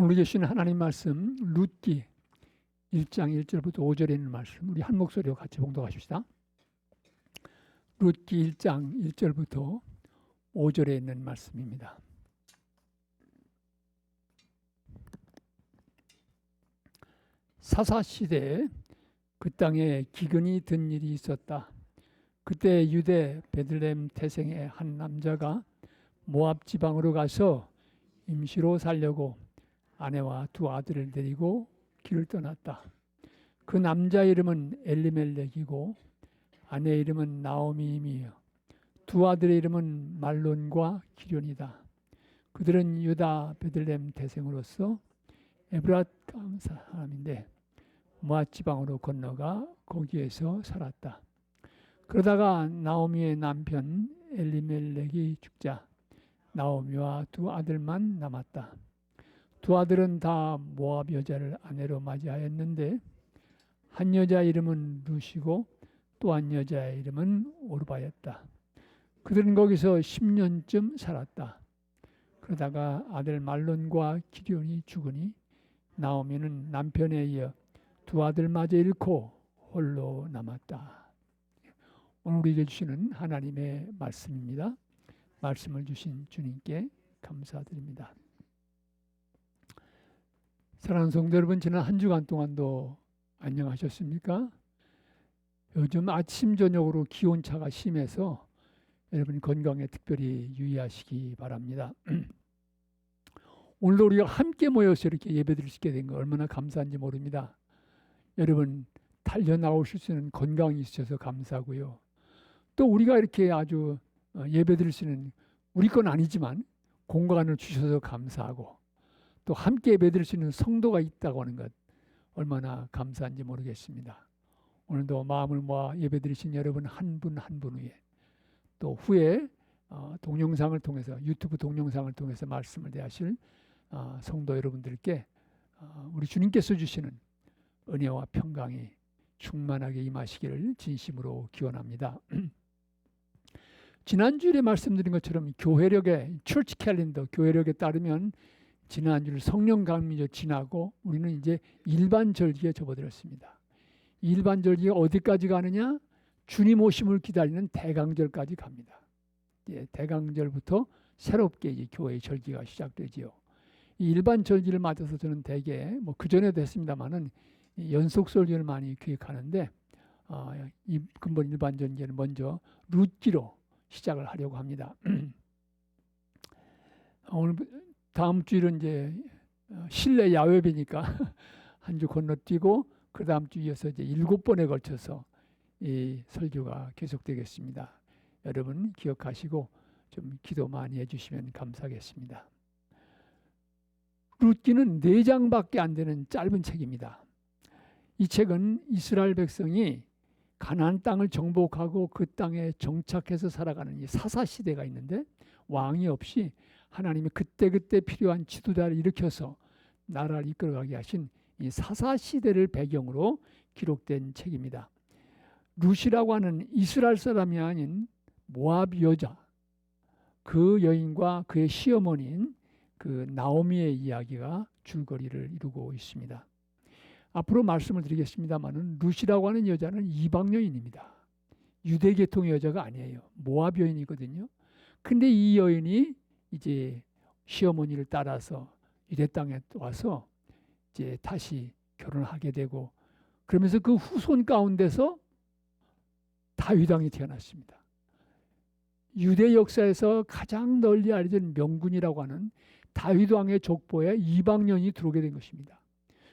오늘 계신 하나님 말씀 룻기 1장 1절부터 5절에 있는 말씀 우리 한 목소리로 같이 봉독하십시다. 룻기 1장 1절부터 5절에 있는 말씀입니다. 사사시대에 그 땅에 기근이 든 일이 있었다. 그때 유대 베들레헴 태생의 한 남자가 모압 지방으로 가서 임시로 살려고 아내와 두 아들을 데리고 길을 떠났다. 그 남자 이름은 엘리멜렉이고 아내 이름은 나오미이며 두 아들의 이름은 말론과 기련이다. 그들은 유다 베들레헴 태생으로서 에브랏 사람인데 모압 지방으로 건너가 거기에서 살았다. 그러다가 나오미의 남편 엘리멜렉이 죽자 나오미와 두 아들만 남았다. 두 아들은 다 모압 여자를 아내로 맞이하였는데 한 여자 이름은 룻이고 또 한 여자의 이름은 오르바였다. 그들은 거기서 10년쯤 살았다. 그러다가 아들 말론과 기련이 죽으니 나오미는 남편에 이어 두 아들마저 잃고 홀로 남았다. 오늘 우리에게 주시는 하나님의 말씀입니다. 말씀을 주신 주님께 감사드립니다. 사랑하는 성도 여러분, 지난 한 주간 동안도 안녕하셨습니까? 요즘 아침 저녁으로 기온차가 심해서 여러분 건강에 특별히 유의하시기 바랍니다. 오늘도 우리가 함께 모여서 이렇게 예배드릴 수 있게 된 거 얼마나 감사한지 모릅니다. 여러분 달려나오실 수 있는 건강이 있으셔서 감사하고요. 또 우리가 이렇게 아주 예배드릴 수 있는 우리 건 아니지만 공간을 주셔서 감사하고 또 함께 예배드릴 수 있는 성도가 있다고 하는 것 얼마나 감사한지 모르겠습니다. 오늘도 마음을 모아 예배드리신 여러분 한 분 한 분 위에 또 후에 동영상을 통해서 유튜브 동영상을 통해서 말씀을 대하실 성도 여러분들께 우리 주님께서 주시는 은혜와 평강이 충만하게 임하시기를 진심으로 기원합니다. 지난주에 말씀드린 것처럼 교회력의 처치 캘린더 교회력에 따르면 지난주를 성령 강림절 지나고 우리는 이제 일반 절기에 접어들었습니다. 일반 절기가 어디까지 가느냐? 주님 오심을 기다리는 대강절까지 갑니다. 예, 대강절부터 새롭게 이제 교회의 절기가 시작되지요. 이 일반 절기를 맞아서 저는 대개 뭐 그 전에도 했습니다만은 연속 설교를 많이 기획하는데 이 근본 일반 절기는 먼저 룻기로 시작을 하려고 합니다. 오늘 다음 주일은 이제 실내 야외배니까 한 주 건너뛰고 그 다음 주 이어서 이제 7번에 걸쳐서 이 설교가 계속되겠습니다. 여러분 기억하시고 좀 기도 많이 해주시면 감사하겠습니다. 룻기는 4장밖에 안 되는 짧은 책입니다. 이 책은 이스라엘 백성이 가나안 땅을 정복하고 그 땅에 정착해서 살아가는 이 사사 시대가 있는데 왕이 없이 하나님이 그때그때 필요한 지도자를 일으켜서 나라를 이끌어가게 하신 이 사사 시대를 배경으로 기록된 책입니다. 룻이라고 하는 이스라엘 사람이 아닌 모압 여자, 그 여인과 그의 시어머니인 그 나오미의 이야기가 줄거리를 이루고 있습니다. 앞으로 말씀을 드리겠습니다만은 룻이라고 하는 여자는 이방 여인입니다. 유대 계통의 여자가 아니에요. 모압 여인이거든요. 근데 이 여인이 이제 시어머니를 따라서 유대 땅에 와서 이제 다시 결혼하게 되고 그러면서 그 후손 가운데서 다윗 왕이 태어났습니다. 유대 역사에서 가장 널리 알려진 명군이라고 하는 다윗 왕의 족보에 이방 여인이 들어오게 된 것입니다.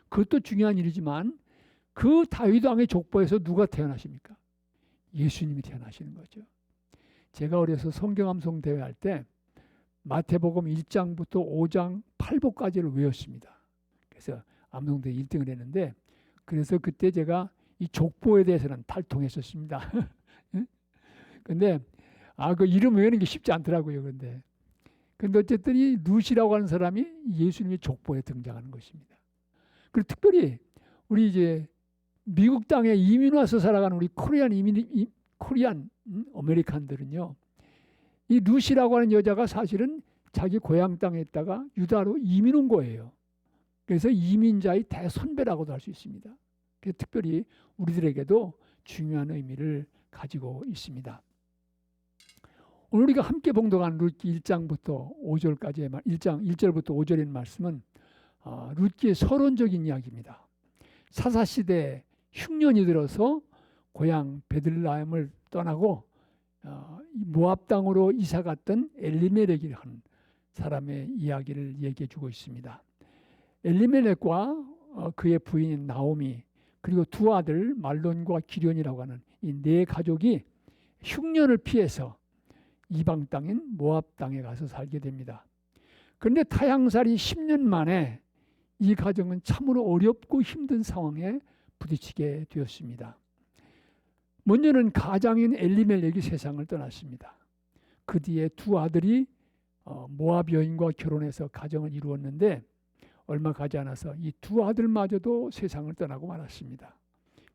그것도 중요한 일이지만 그 다윗 왕의 족보에서 누가 태어나십니까? 예수님이 태어나시는 거죠. 제가 어려서 성경 암송 대회 할 때 마태복음 1장부터 5장 8복까지를 외웠습니다. 그래서 암송대 1등을 했는데 그래서 그때 제가 이 족보에 대해서는 탈통했었습니다. 근데 그 이름 외우는 게 쉽지 않더라고요. 근데 어쨌든 이 룻이라고 하는 사람이 예수님의 족보에 등장하는 것입니다. 그리고 특별히 우리 이제 미국 땅에 이민 와서 살아가는 우리 코리안 아메리칸들은요. 이 룻이라고 하는 여자가 사실은 자기 고향 땅에 있다가 유다로 이민 온 거예요. 그래서 이민자의 대선배라고도 할 수 있습니다. 그래서 특별히 우리들에게도 중요한 의미를 가지고 있습니다. 오늘 우리가 함께 봉독한 룻기 1장부터 5절까지의 1절부터 5절의 말씀은 룻기의 서론적인 이야기입니다. 사사시대 흉년이 들어서 고향 베들레헴을 떠나고 모압 땅으로 이사 갔던 엘리멜렉이라는 사람의 이야기를 얘기해 주고 있습니다. 엘리멜렉과 그의 부인인 나오미 그리고 두 아들 말론과 기련이라고 하는 이 네 가족이 흉년을 피해서 이방 땅인 모압 땅에 가서 살게 됩니다. 그런데 타향살이 10년 만에 이 가정은 참으로 어렵고 힘든 상황에 부딪히게 되었습니다. 먼저는 가장인 엘리멜렉이 세상을 떠났습니다. 그 뒤에 두 아들이 모압 여인과 결혼해서 가정을 이루었는데 얼마 가지 않아서 이 두 아들마저도 세상을 떠나고 말았습니다.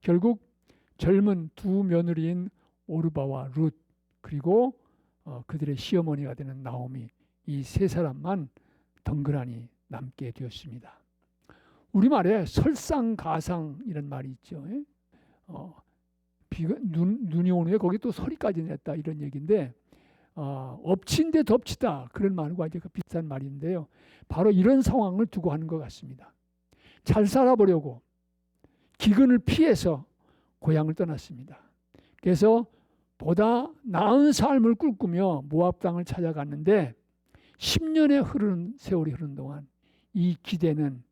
결국 젊은 두 며느리인 오르바와 룻 그리고 그들의 시어머니가 되는 나오미 이 세 사람만 덩그러니 남게 되었습니다. 우리말에 설상가상 이런 말이 있죠. 눈이 오는 게 거기 또 소리까지 냈다 이런 얘기인데 엎친 데 덮치다 그런 말과 이제 비슷한 말인데요. 바로 이런 상황을 두고 하는 것 같습니다. 잘 살아보려고 기근을 피해서 고향을 떠났습니다. 그래서 보다 나은 삶을 꿈꾸며 모압 땅을 찾아갔는데 10년의 흐르는 세월이 흐르는 동안 이 기대는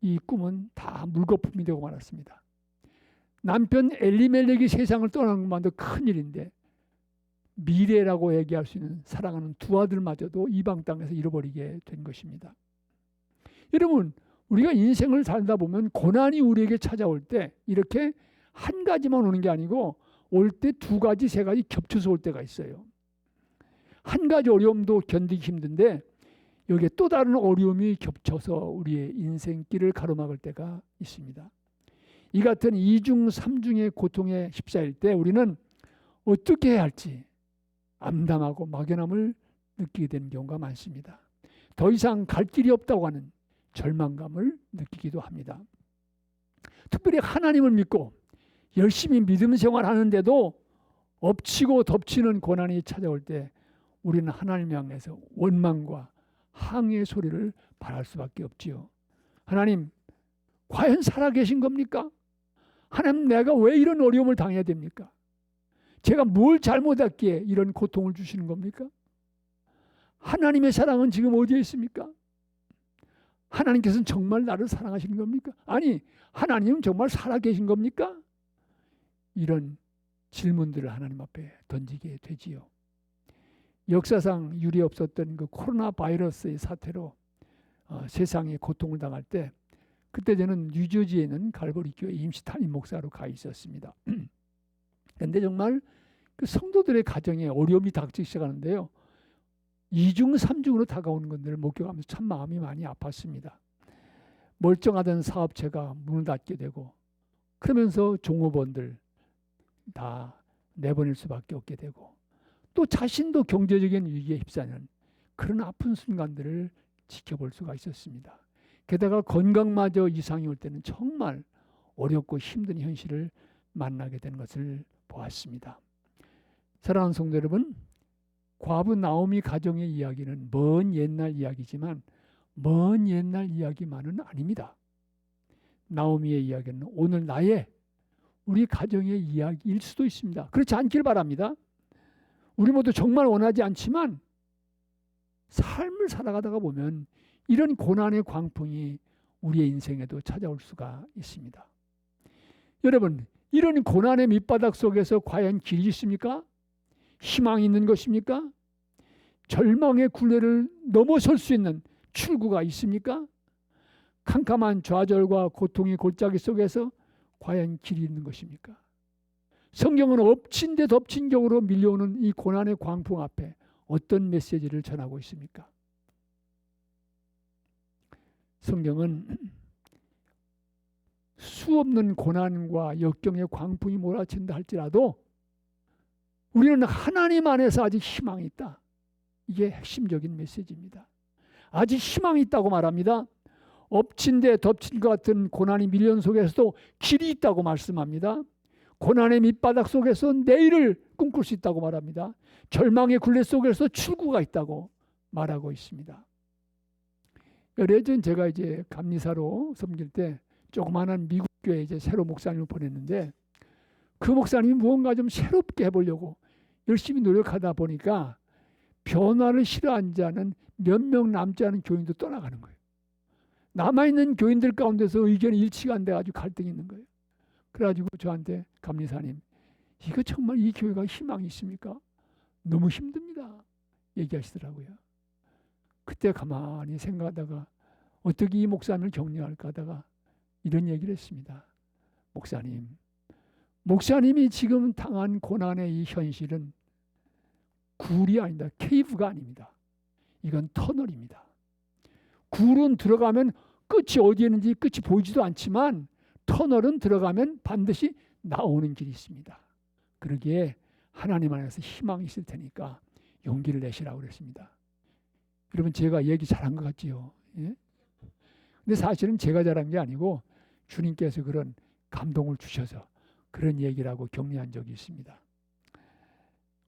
이 꿈은 다 물거품이 되고 말았습니다. 남편 엘리멜렉이 세상을 떠나는 것만도 큰일인데 미래라고 얘기할 수 있는 사랑하는 두 아들마저도 이방 땅에서 잃어버리게 된 것입니다. 여러분 우리가 인생을 살다 보면 고난이 우리에게 찾아올 때 이렇게 한 가지만 오는 게 아니고 올 때 두 가지 세 가지 겹쳐서 올 때가 있어요. 한 가지 어려움도 견디기 힘든데 여기에 또 다른 어려움이 겹쳐서 우리의 인생길을 가로막을 때가 있습니다. 이 같은 이중삼중의 고통에 휩싸일 때 우리는 어떻게 해야 할지 암담하고 막연함을 느끼게 되는 경우가 많습니다. 더 이상 갈 길이 없다고 하는 절망감을 느끼기도 합니다. 특별히 하나님을 믿고 열심히 믿음 생활하는데도 엎치고 덮치는 고난이 찾아올 때 우리는 하나님 향해서 원망과 항의의 소리를 발할 수밖에 없지요. 하나님, 과연 살아계신 겁니까? 하나님, 내가 왜 이런 어려움을 당해야 됩니까? 제가 뭘 잘못했기에 이런 고통을 주시는 겁니까? 하나님의 사랑은 지금 어디에 있습니까? 하나님께서는 정말 나를 사랑하시는 겁니까? 아니, 하나님은 정말 살아계신 겁니까? 이런 질문들을 하나님 앞에 던지게 되지요. 역사상 유례 없었던 그 코로나 바이러스의 사태로 세상에 고통을 당할 때 그때 저는 뉴저지에 있는 갈보리 교회 임시 담임 목사로 가 있었습니다. 그런데 정말 그 성도들의 가정에 어려움이 닥치기 시작하는데요. 2중, 3중으로 다가오는 것들을 목격하면서 참 마음이 많이 아팠습니다. 멀쩡하던 사업체가 문을 닫게 되고 그러면서 종업원들 다 내보낼 수밖에 없게 되고 또 자신도 경제적인 위기에 휩싸이는 그런 아픈 순간들을 지켜볼 수가 있었습니다. 게다가 건강마저 이상이 올 때는 정말 어렵고 힘든 현실을 만나게 되는 것을 보았습니다. 사랑하는 성도 여러분, 과부 나오미 가정의 이야기는 먼 옛날 이야기지만 먼 옛날 이야기만은 아닙니다. 나오미의 이야기는 오늘 나의 우리 가정의 이야기일 수도 있습니다. 그렇지 않길 바랍니다. 우리 모두 정말 원하지 않지만 삶을 살아가다가 보면 이런 고난의 광풍이 우리의 인생에도 찾아올 수가 있습니다. 여러분, 이런 고난의 밑바닥 속에서 과연 길이 있습니까? 희망이 있는 것입니까? 절망의 굴레를 넘어설 수 있는 출구가 있습니까? 캄캄한 좌절과 고통의 골짜기 속에서 과연 길이 있는 것입니까? 성경은 엎친 데 덮친 격으로 밀려오는 이 고난의 광풍 앞에 어떤 메시지를 전하고 있습니까? 성경은 수없는 고난과 역경의 광풍이 몰아친다 할지라도 우리는 하나님 안에서 아직 희망이 있다. 이게 핵심적인 메시지입니다. 아직 희망이 있다고 말합니다. 엎친 데 덮친 것 같은 고난이 밀련 속에서도 길이 있다고 말씀합니다. 고난의 밑바닥 속에서 내일을 꿈꿀 수 있다고 말합니다. 절망의 굴레 속에서 출구가 있다고 말하고 있습니다. 예전 제가 이제 감리사로 섬길 때 조그마한 미국 교회에 이제 새로 목사님을 보냈는데, 그 목사님이 무언가 좀 새롭게 해보려고 열심히 노력하다 보니까 변화를 싫어하는 자는 몇 명 남지 않은 교인도 떠나가는 거예요. 남아있는 교인들 가운데서 의견이 일치가 안 돼가지고 갈등이 있는 거예요. 그래가지고 저한테 감리사님, 이거 정말 이 교회가 희망이 있습니까? 너무 힘듭니다. 얘기하시더라고요. 그때 가만히 생각하다가 어떻게 이 목사님을 격려할까 하다가 이런 얘기를 했습니다. 목사님이 지금 당한 고난의 이 현실은 굴이 아니다. 케이브가 아닙니다. 이건 터널입니다. 굴은 들어가면 끝이 어디에 있는지 끝이 보이지도 않지만 터널은 들어가면 반드시 나오는 길이 있습니다. 그러기에 하나님 안에서 희망이 있을 테니까 용기를 내시라고 그랬습니다. 여러분, 제가 얘기 잘한 것 같지요? 예? 근데 사실은 제가 잘한 게 아니고 주님께서 그런 감동을 주셔서 그런 얘기라고 격려한 적이 있습니다.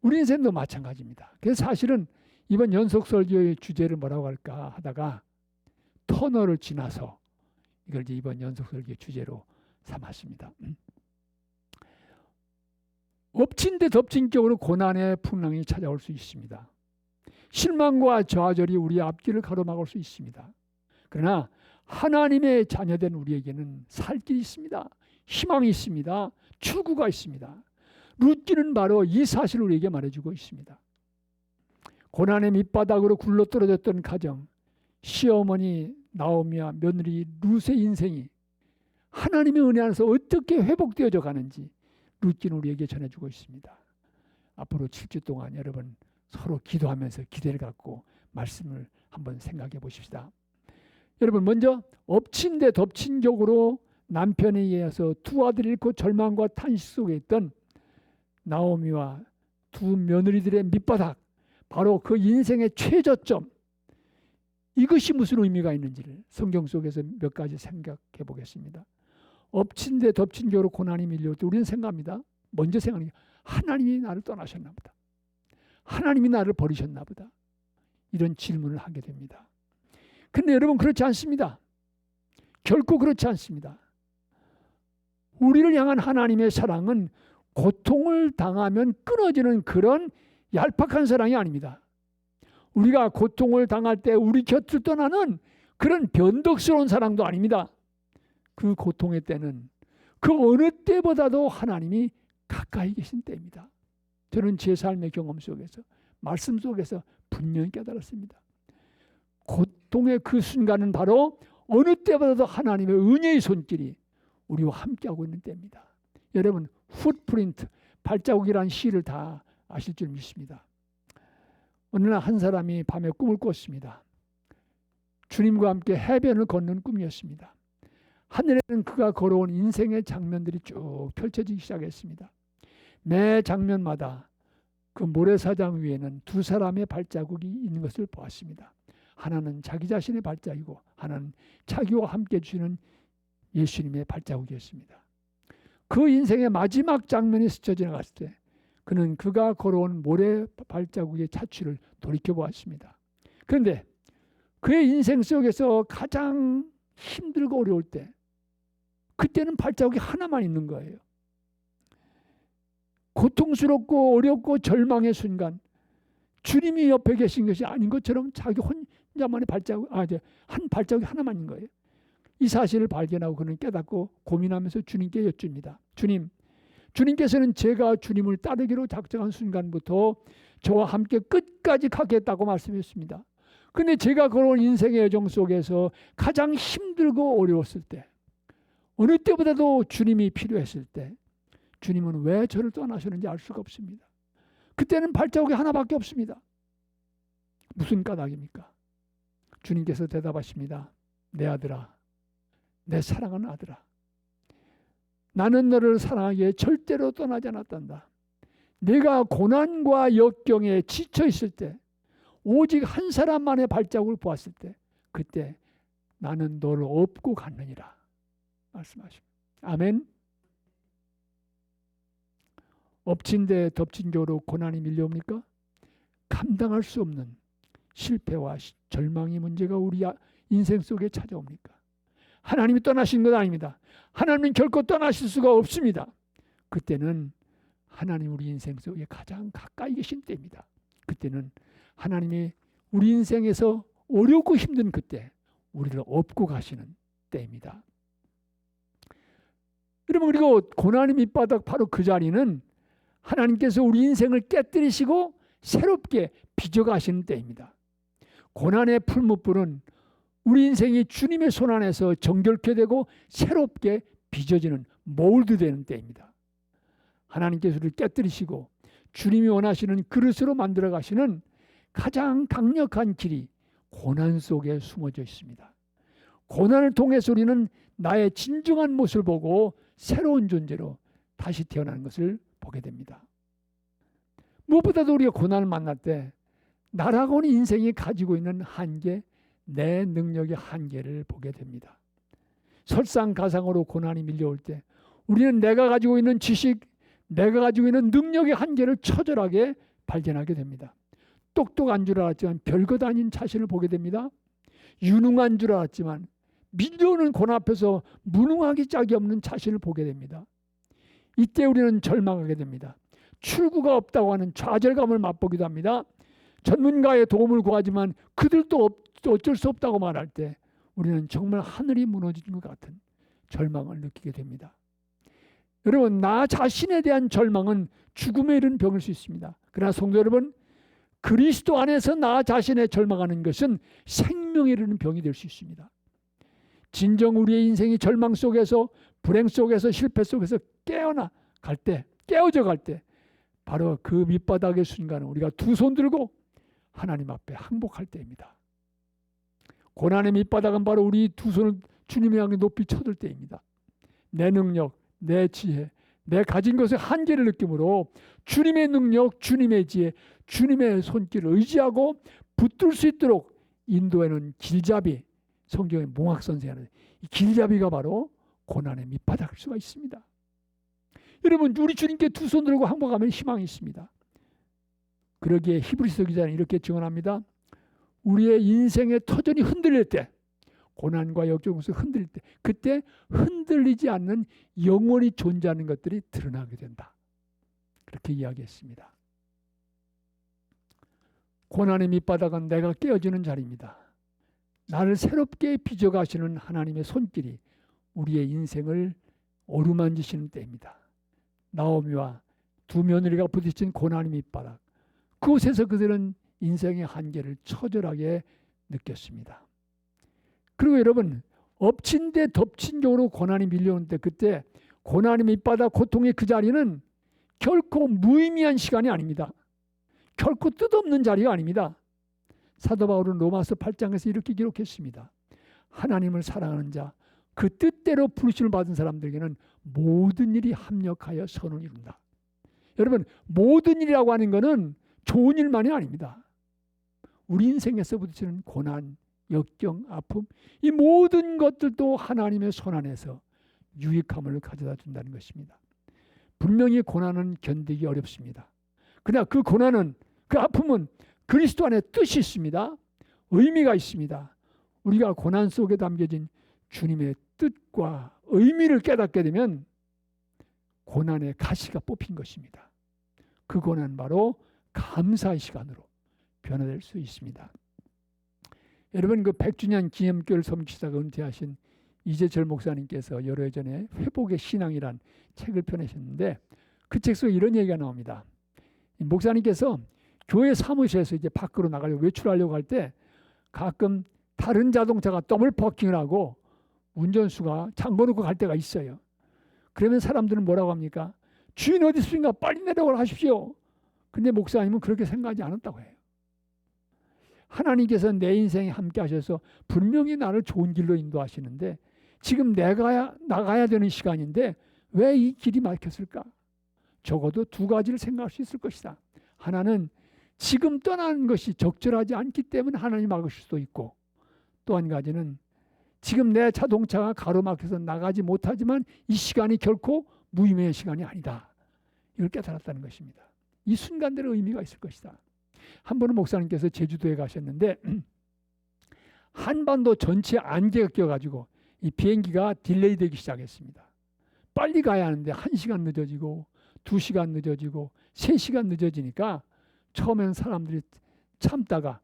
우리 인생도 마찬가지입니다. 그래서 사실은 이번 연속 설교의 주제를 뭐라고 할까 하다가 터널을 지나서 이걸 이제 이번 연속 설교의 주제로 삼았습니다. 엎친 데 덮친 격으로 고난의 풍랑이 찾아올 수 있습니다. 실망과 저하절이 우리의 앞길을 가로막을 수 있습니다. 그러나 하나님의 자녀된 우리에게는 살 길이 있습니다. 희망이 있습니다. 출구가 있습니다. 룻기는 바로 이 사실을 우리에게 말해주고 있습니다. 고난의 밑바닥으로 굴러떨어졌던 가정, 시어머니 나오미와 며느리 룻의 인생이 하나님의 은혜 안에서 어떻게 회복되어져 가는지 룻기는 우리에게 전해주고 있습니다. 앞으로 7주 동안 여러분 서로 기도하면서 기대를 갖고 말씀을 한번 생각해 보십시다. 여러분, 먼저 엎친 데 덮친 격으로 남편에 의해서 두 아들을 잃고 절망과 탄식 속에 있던 나오미와 두 며느리들의 밑바닥, 바로 그 인생의 최저점, 이것이 무슨 의미가 있는지를 성경 속에서 몇 가지 생각해 보겠습니다. 엎친 데 덮친 격으로 고난이 밀려올 때 우리는 생각합니다. 먼저 생각하는 게 하나님이 나를 떠나셨나 보다. 하나님이 나를 버리셨나 보다. 이런 질문을 하게 됩니다. 근데 여러분, 그렇지 않습니다. 결코 그렇지 않습니다. 우리를 향한 하나님의 사랑은 고통을 당하면 끊어지는 그런 얄팍한 사랑이 아닙니다. 우리가 고통을 당할 때 우리 곁을 떠나는 그런 변덕스러운 사랑도 아닙니다. 그 고통의 때는 그 어느 때보다도 하나님이 가까이 계신 때입니다. 저는 제 삶의 경험 속에서, 말씀 속에서 분명히 깨달았습니다. 고통의 그 순간은 바로 어느 때보다도 하나님의 은혜의 손길이 우리와 함께하고 있는 때입니다. 여러분, 풋프린트, 발자국이라는 시를 다 아실 줄 믿습니다. 어느 날 한 사람이 밤에 꿈을 꿨습니다. 주님과 함께 해변을 걷는 꿈이었습니다. 하늘에는 그가 걸어온 인생의 장면들이 쭉 펼쳐지기 시작했습니다. 매 장면마다 그 모래사장 위에는 두 사람의 발자국이 있는 것을 보았습니다. 하나는 자기 자신의 발자국이고 하나는 자기와 함께 주시는 예수님의 발자국이었습니다. 그 인생의 마지막 장면이 스쳐 지나갔을 때 그는 그가 걸어온 모래 발자국의 차취를 돌이켜보았습니다. 그런데 그의 인생 속에서 가장 힘들고 어려울 때, 그때는 발자국이 하나만 있는 거예요. 고통스럽고 어렵고 절망의 순간, 주님이 옆에 계신 것이 아닌 것처럼 자기 혼자만의 발자국, 한 발자국이 하나만 있는 거예요. 이 사실을 발견하고 그는 깨닫고 고민하면서 주님께 여쭙니다. 주님께서는 제가 주님을 따르기로 작정한 순간부터 저와 함께 끝까지 가겠다고 말씀했습니다. 그런데 제가 걸어온 인생의 여정 속에서 가장 힘들고 어려웠을 때, 어느 때보다도 주님이 필요했을 때 주님은 왜 저를 떠나셨는지 알 수가 없습니다. 그때는 발자국이 하나밖에 없습니다. 무슨 까닭입니까? 주님께서 대답하십니다. 내 아들아, 내 사랑하는 아들아, 나는 너를 사랑하기에 절대로 떠나지 않았단다. 내가 고난과 역경에 지쳐 있을 때, 오직 한 사람만의 발자국을 보았을 때, 그때 나는 너를 업고 갔느니라 말씀하십니다. 아멘. 엎친 데 덮친 격으로 고난이 밀려옵니까? 감당할 수 없는 실패와 절망의 문제가 우리 인생 속에 찾아옵니까? 하나님이 떠나신 것 아닙니다. 하나님은 결코 떠나실 수가 없습니다. 그때는 하나님 우리 인생 속에 가장 가까이 계신 때입니다. 그때는 하나님이 우리 인생에서 어렵고 힘든 그때 우리를 업고 가시는 때입니다. 여러분, 그리고 고난의 밑바닥 바로 그 자리는 하나님께서 우리 인생을 깨뜨리시고 새롭게 빚어가시는 때입니다. 고난의 풀무불은 우리 인생이 주님의 손 안에서 정결케 되고 새롭게 빚어지는 몰드되는 때입니다. 하나님께서 우리를 깨뜨리시고 주님이 원하시는 그릇으로 만들어 가시는 가장 강력한 길이 고난 속에 숨어져 있습니다. 고난을 통해서 우리는 나의 진정한 모습을 보고 새로운 존재로 다시 태어나는 것을 보게 됩니다. 무엇보다도 우리가 고난을 만날 때 나라고는 인생이 가지고 있는 한계, 내 능력의 한계를 보게 됩니다. 설상가상으로 고난이 밀려올 때 우리는 내가 가지고 있는 지식, 내가 가지고 있는 능력의 한계를 처절하게 발견하게 됩니다. 똑똑한 줄 알았지만 별것 아닌 자신을 보게 됩니다. 유능한 줄 알았지만 밀려오는 고난 앞에서 무능하기 짝이 없는 자신을 보게 됩니다. 이때 우리는 절망하게 됩니다. 출구가 없다고 하는 좌절감을 맛보기도 합니다. 전문가의 도움을 구하지만 그들도 어쩔 수 없다고 말할 때 우리는 정말 하늘이 무너진 것 같은 절망을 느끼게 됩니다. 여러분, 나 자신에 대한 절망은 죽음에 이르는 병일 수 있습니다. 그러나 성도 여러분, 그리스도 안에서 나 자신에 절망하는 것은 생명에 이르는 병이 될 수 있습니다. 진정 우리의 인생이 절망 속에서, 불행 속에서, 실패 속에서 깨어져 갈 때 바로 그 밑바닥의 순간은 우리가 두 손 들고 하나님 앞에 항복할 때입니다. 고난의 밑바닥은 바로 우리 두 손을 주님의 향해 높이 쳐들 때입니다. 내 능력, 내 지혜, 내 가진 것의 한계를 느끼므로 주님의 능력, 주님의 지혜, 주님의 손길을 의지하고 붙들 수 있도록 인도에는 길잡이, 성경의 몽학 선생이 하는 이 길잡이가 바로 고난의 밑바닥일 수가 있습니다. 여러분, 우리 주님께 두 손 들고 항복하면 희망이 있습니다. 그러기에 히브리서 기자는 이렇게 증언합니다. 우리의 인생의 터전이 흔들릴 때, 고난과 역경에서 흔들릴 때, 그때 흔들리지 않는 영원히 존재하는 것들이 드러나게 된다. 그렇게 이야기했습니다. 고난의 밑바닥은 내가 깨어지는 자리입니다. 나를 새롭게 빚어가시는 하나님의 손길이 우리의 인생을 어루만지시는 때입니다. 나오미와 두 며느리가 부딪힌 고난의 밑바닥, 그곳에서 그들은 인생의 한계를 처절하게 느꼈습니다. 그리고 여러분, 엎친 데 덮친 격으로 고난이 밀려오는 때, 그때 고난의 밑바닥, 고통의 그 자리는 결코 무의미한 시간이 아닙니다. 결코 뜻없는 자리가 아닙니다. 사도 바울은 로마서 8장에서 이렇게 기록했습니다. 하나님을 사랑하는 자, 그 뜻대로 부르심을 받은 사람들에게는 모든 일이 합력하여 선을 이룬다. 여러분, 모든 일이라고 하는 것은 좋은 일만이 아닙니다. 우리 인생에서 부딪히는 고난, 역경, 아픔, 이 모든 것들도 하나님의 손 안에서 유익함을 가져다 준다는 것입니다. 분명히 고난은 견디기 어렵습니다. 그러나 그 고난은, 그 아픔은 그리스도 안에 뜻이 있습니다. 의미가 있습니다. 우리가 고난 속에 담겨진 주님의 뜻과 의미를 깨닫게 되면 고난의 가시가 뽑힌 것입니다. 그 고난 바로 감사의 시간으로 변화될 수 있습니다. 여러분, 그 100주년 기념교회를 섬기시다가 은퇴하신 이재철 목사님께서 여러 해 전에 회복의 신앙이란 책을 펴내셨는데 그 책 속에 이런 얘기가 나옵니다. 목사님께서 교회 사무실에서 이제 밖으로 나가려고 외출하려고 할 때 가끔 다른 자동차가 더블 파킹을 하고 운전수가 잠궈놓고 갈 때가 있어요. 그러면 사람들은 뭐라고 합니까? 주인 어디 있습니까? 빨리 내려오라 하십시오. 근데 목사님은 그렇게 생각하지 않았다고 해요. 하나님께서 내 인생에 함께 하셔서 분명히 나를 좋은 길로 인도하시는데 지금 내가 나가야 되는 시간인데 왜 이 길이 막혔을까? 적어도 두 가지를 생각할 수 있을 것이다. 하나는 지금 떠나는 것이 적절하지 않기 때문에 하나님 막으실 수도 있고, 또 한 가지는 지금 내 자동차가 가로막혀서 나가지 못하지만 이 시간이 결코 무의미한 시간이 아니다. 이걸 깨달았다는 것입니다. 이 순간들의 의미가 있을 것이다. 한 번은 목사님께서 제주도에 가셨는데 한반도 전체 안개가 껴가지고 이 비행기가 딜레이 되기 시작했습니다. 빨리 가야 하는데 1시간 늦어지고 2시간 늦어지고 3시간 늦어지니까 처음엔 사람들이 참다가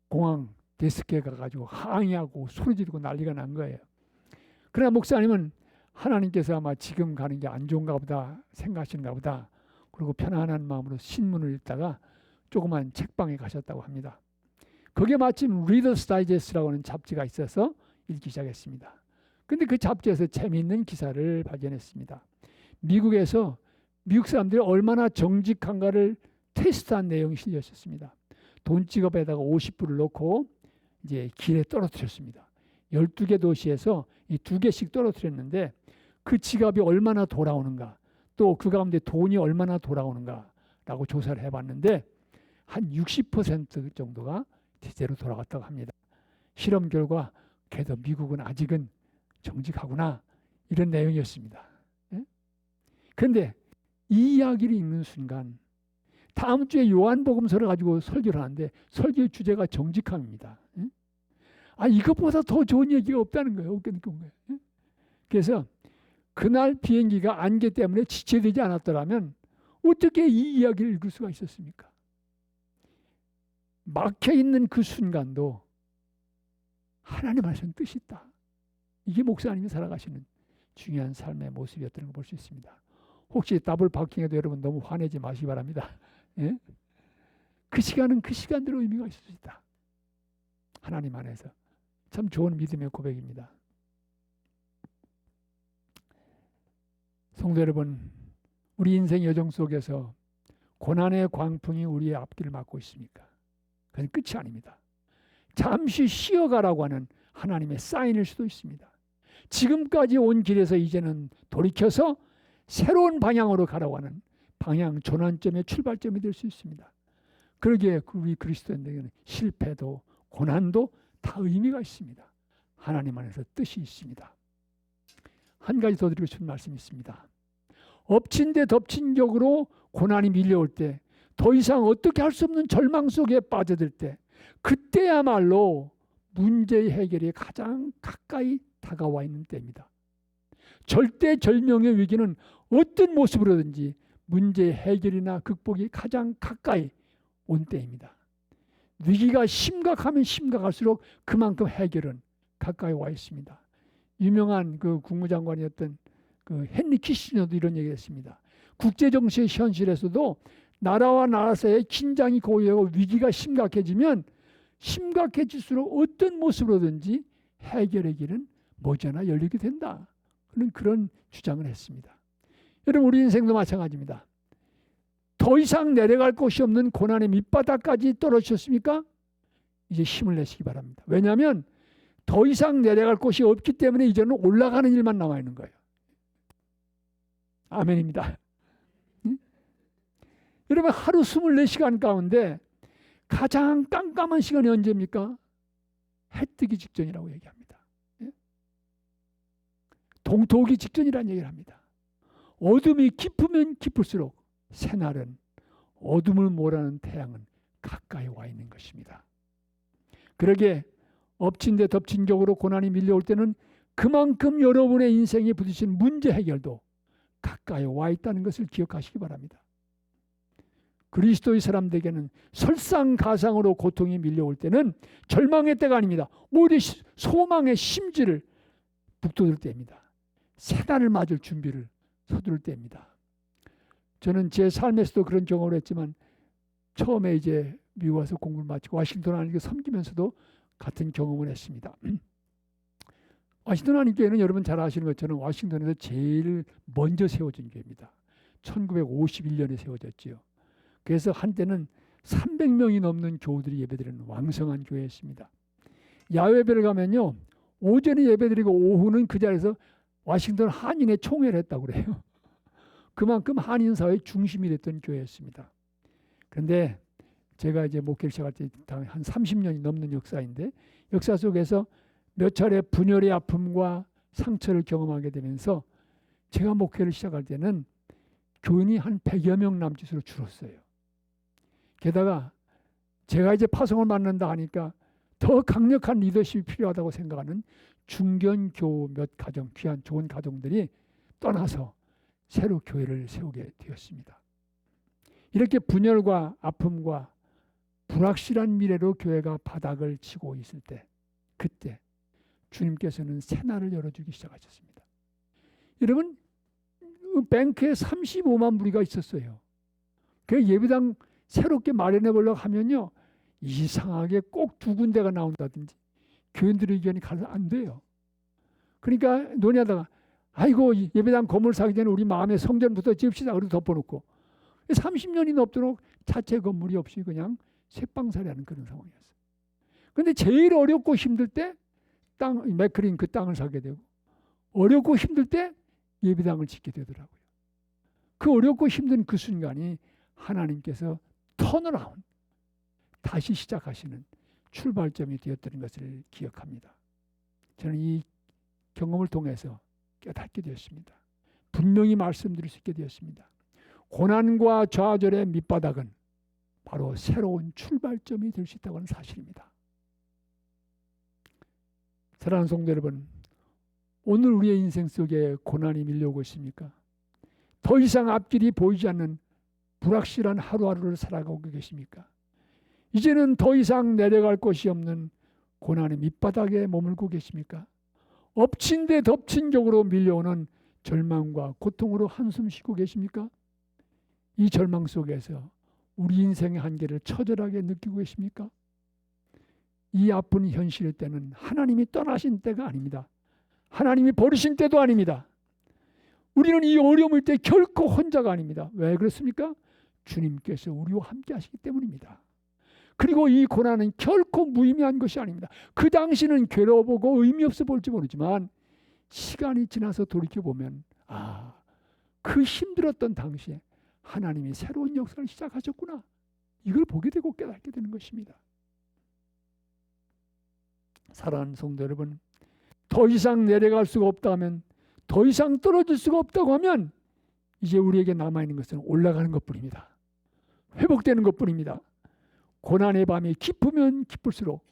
공항 데스크에 가가지고 항의하고 소리 지르고 난리가 난 거예요. 그러나 목사님은 하나님께서 아마 지금 가는 게 안 좋은가 보다 생각하시는가 보다. 그리고 편안한 마음으로 신문을 읽다가 조그만 책방에 가셨다고 합니다. 거기에 마침 리더스 다이제스트라고 하는 잡지가 있어서 읽기 시작했습니다. 근데 그 잡지에서 재미있는 기사를 발견했습니다. 미국에서 미국 사람들이 얼마나 정직한가를 테스트한 내용이 실려 있었습니다. 돈지갑에다가 50불을 넣고 이제 길에 떨어뜨렸습니다. 12개 도시에서 이 2개씩 떨어뜨렸는데 그 지갑이 얼마나 돌아오는가, 또 그 가운데 돈이 얼마나 돌아오는가라고 조사를 해봤는데 한 60% 정도가 제대로 돌아갔다고 합니다. 실험 결과 그래도 미국은 아직은 정직하구나, 이런 내용이었습니다. 그런데 이 이야기를 읽는 순간 다음 주에 요한복음서를 가지고 설교를 하는데 설교의 주제가 정직함입니다. 이것보다 더 좋은 얘기가 없다는 거예요. 없겠는 거예요. 그래서 그날 비행기가 안개 때문에 지체되지 않았더라면 어떻게 이 이야기를 읽을 수가 있었습니까? 막혀있는 그 순간도 하나님 하시는 뜻이 있다. 이게 목사님이 살아가시는 중요한 삶의 모습이었다는 걸 볼 수 있습니다. 혹시 더블 파킹해도 여러분 너무 화내지 마시기 바랍니다. 예? 그 시간은 그 시간대로 의미가 있을 수 있다. 하나님 안에서. 참 좋은 믿음의 고백입니다. 성도 여러분, 우리 인생 여정 속에서 고난의 광풍이 우리의 앞길을 막고 있습니까? 그건 끝이 아닙니다. 잠시 쉬어가라고 하는 하나님의 사인일 수도 있습니다. 지금까지 온 길에서 이제는 돌이켜서 새로운 방향으로 가라고 하는 방향 전환점의 출발점이 될 수 있습니다. 그러기에 우리 그리스도인들에게는 실패도 고난도 다 의미가 있습니다. 하나님 안에서 뜻이 있습니다. 한 가지 더 드리고 싶은 말씀이 있습니다. 엎친 데 덮친 격으로 고난이 밀려올 때, 더 이상 어떻게 할 수 없는 절망 속에 빠져들 때, 그때야말로 문제의 해결이 가장 가까이 다가와 있는 때입니다. 절대절명의 위기는 어떤 모습으로든지 문제의 해결이나 극복이 가장 가까이 온 때입니다. 위기가 심각하면 심각할수록 그만큼 해결은 가까이 와 있습니다. 유명한 그 국무장관이었던 그 헨리 키시너도 이런 얘기를 했습니다. 국제정세의 현실에서도 나라와 나라 사이의 긴장이 고요하고 위기가 심각해지면 심각해질수록 어떤 모습으로든지 해결의 길은 머지않아 열리게 된다. 그런 주장을 했습니다. 여러분, 우리 인생도 마찬가지입니다. 더 이상 내려갈 곳이 없는 고난의 밑바닥까지 떨어지셨습니까? 이제 힘을 내시기 바랍니다. 왜냐하면 더 이상 내려갈 곳이 없기 때문에 이제는 올라가는 일만 남아 있는 거예요. 아멘입니다. 응? 여러분, 하루 24시간 가운데 가장 깜깜한 시간이 언제입니까? 해 뜨기 직전이라고 얘기합니다. 동토기 직전이라는 얘기를 합니다. 어둠이 깊으면 깊을수록 새날은 어둠을 몰아는 태양은 가까이 와 있는 것입니다. 그러기에 엎친 데 덮친 격으로 고난이 밀려올 때는 그만큼 여러분의 인생에 부딪힌 문제 해결도 가까이 와 있다는 것을 기억하시기 바랍니다. 그리스도의 사람들에게는 설상가상으로 고통이 밀려올 때는 절망의 때가 아닙니다. 오히려 소망의 심지를 북돋을 때입니다. 새날을 맞을 준비를 서두를 때입니다. 저는 제 삶에서도 그런 경험을 했지만 처음에 이제 미국 와서 공부를 마치고 워싱턴 하나님께 섬기면서도 같은 경험을 했습니다. 워싱턴 하나님교회는 여러분 잘 아시는 것처럼 워싱턴에서 제일 먼저 세워진 교회입니다. 1951년에 세워졌지요. 그래서 한때는 300명이 넘는 교우들이 예배드리는 왕성한 교회였습니다. 야외 예배를 가면요, 오전에 예배드리고 오후는 그 자리에서 워싱턴 한인의 총회를 했다고 그래요. 그만큼 한인 사회의 중심이 됐던 교회였습니다. 그런데 제가 이제 목회를 시작할 때 한 30년이 넘는 역사인데 역사 속에서 몇 차례 분열의 아픔과 상처를 경험하게 되면서 제가 목회를 시작할 때는 교인이 한 100여 명 남짓으로 줄었어요. 게다가 제가 이제 파송을 맡는다 하니까 더 강력한 리더십이 필요하다고 생각하는 중견교 몇 가정, 귀한 좋은 가정들이 떠나서 새로 교회를 세우게 되었습니다. 이렇게 분열과 아픔과 불확실한 미래로 교회가 바닥을 치고 있을 때, 그때 주님께서는 새날을 열어주기 시작하셨습니다. 여러분, 뱅크에 35만 부리가 있었어요. 그 예배당 새롭게 마련해 보려고 하면요, 이상하게 꼭 두 군데가 나온다든지 교인들의 의견이 가서 안 돼요. 그러니까 논의하다가 아이고 예배당 건물 사기 전에 우리 마음의 성전부터 지읍시다. 그래서 덮어놓고 30년이 넘도록 자체 건물이 없이 그냥 쇠방살이하는 그런 상황이었어요. 그런데 제일 어렵고 힘들 때 맥크린 그 땅을 사게 되고 어렵고 힘들 때 예배당을 짓게 되더라고요. 그 어렵고 힘든 그 순간이 하나님께서 턴어라운드, 다시 시작하시는 출발점이 되었다는 것을 기억합니다. 저는 이 경험을 통해서 깨닫게 되었습니다. 분명히 말씀드릴 수 있게 되었습니다. 고난과 좌절의 밑바닥은 바로 새로운 출발점이 될 수 있다고 하는 사실입니다. 사랑하는 성도 여러분, 오늘 우리의 인생 속에 고난이 밀려오고 있습니까? 더 이상 앞길이 보이지 않는 불확실한 하루하루를 살아가고 계십니까? 이제는 더 이상 내려갈 곳이 없는 고난의 밑바닥에 머물고 계십니까? 엎친 데 덮친 격으로 밀려오는 절망과 고통으로 한숨 쉬고 계십니까? 이 절망 속에서 우리 인생의 한계를 처절하게 느끼고 계십니까? 이 아픈 현실일 때는 하나님이 떠나신 때가 아닙니다. 하나님이 버리신 때도 아닙니다. 우리는 이 어려움일 때 결코 혼자가 아닙니다. 왜 그렇습니까? 주님께서 우리와 함께 하시기 때문입니다. 그리고 이 고난은 결코 무의미한 것이 아닙니다. 그 당시는 괴로워보고 의미 없어 볼지 모르지만 시간이 지나서 돌이켜보면 그 힘들었던 당시에 하나님이 새로운 역사를 시작하셨구나. 이걸 보게 되고 깨닫게 되는 것입니다. 사랑하는 성도 여러분, 더 이상 내려갈 수가 없다 하면, 더 이상 떨어질 수가 없다고 하면 이제 우리에게 남아있는 것은 올라가는 것뿐입니다. 회복되는 것뿐입니다. 고난의 밤이 깊으면 깊을수록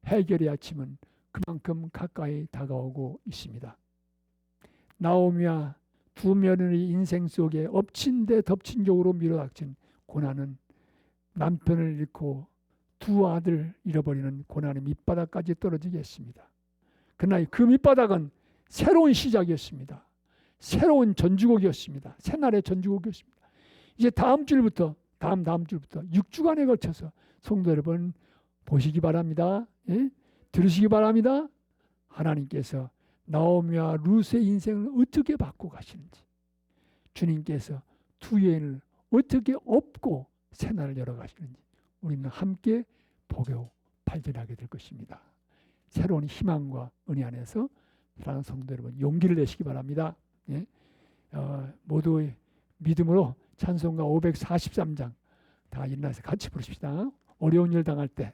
해결의 아침은 그만큼 가까이 다가오고 있습니다. 나오미와 두 며느리 인생 속에 엎친 데 덮친 격으로 밀어닥친 고난은 남편을 잃고 두 아들 잃어버리는 고난의 밑바닥까지 떨어지게 했습니다. 그러나 그 밑바닥은 새로운 시작이었습니다. 새로운 전주곡이었습니다. 새날의 전주곡이었습니다. 이제 다음 주부터 6주간에 걸쳐서 성도 여러분 보시기 바랍니다. 예? 들으시기 바랍니다. 하나님께서 나오미와 룻의 인생을 어떻게 바꿔 가시는지, 주님께서 두 여인을 어떻게 업고 새날을 열어 가시는지 우리는 함께 보고 발견하게 될 것입니다. 새로운 희망과 은혜 안에서 사랑하는 성도 여러분 용기를 내시기 바랍니다. 예? 모두 믿음으로 찬송가 543장 다 일어나서 같이 부르십시다. 어려운 일 당할 때